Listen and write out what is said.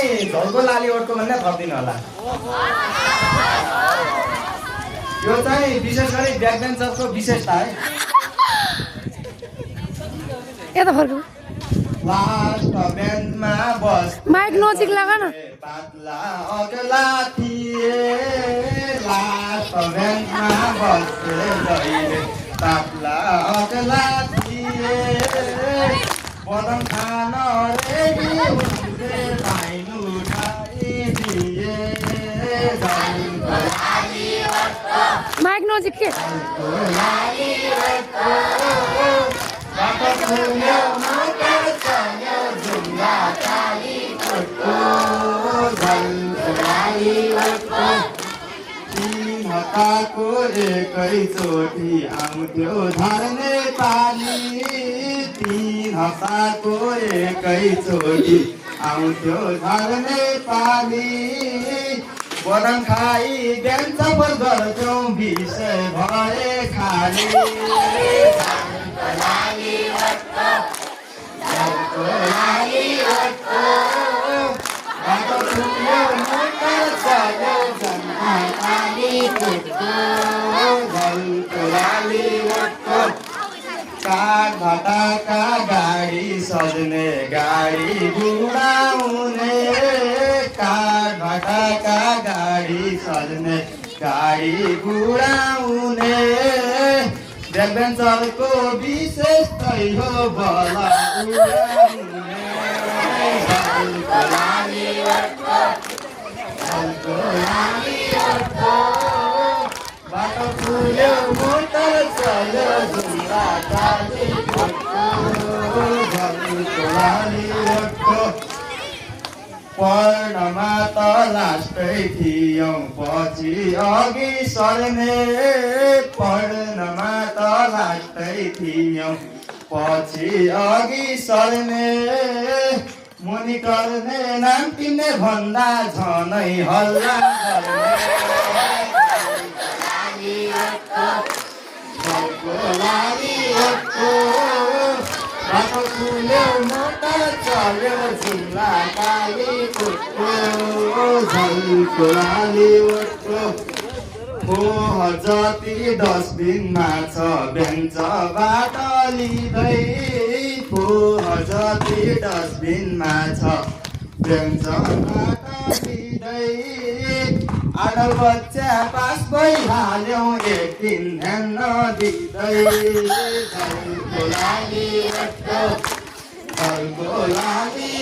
चाहिँ झोलको लाली ओठको भन्ने थपिदिनु होला। यो चाहिँ विशेष गरी ब्याकबेन्चरको विशेषता है। यता फर्कौ। लास्ट बेन्चमा बस माइक नजिक लगा न। पातला अगला थिए लास्ट बेन्चमा बसे जहिले पातला अगला थिए बदम खान रेडी हुन्थे भाइनु उठाइदिए माइक नजिक के हताको एकैचोटि आउँथ्यो झर्ने पानी 3 हप्ताको एकैचोटि आउँथ्यो झर्ने पानी बदाम खाई बिहान चपर गर्थ्यौँ विषय भए खाली काठ भाटाका गाडी सज्ने गाडी बुढाउने काठ भाटाका गाडी सज्ने गाडी बुढाउने ब्याकबेन्चरको विशेषतै हो बला बाटो फुल्यो मोटर चल्यो झुम्रा काली पढ्नमा त लास्टै थियौँ पछि अघि सर्ने पढ्नमा त लास्टै थियौँ पछि अघि सर्ने मुनि गर्ने नाम तिमीले भन्दा झनै हल्ला बाटो फुल्यो मोटर चल्यो झुम्ला काली झल्को लाली फोह जति डस्टबिनमा छ बेन्चबाट लिँदै फोह जति डस्टबिनमा छ बेन्चबाट लिँदै आडल बच्चा पास भइहाल्यौँ एक दिन ध्यान नदिँदै झल्को लाली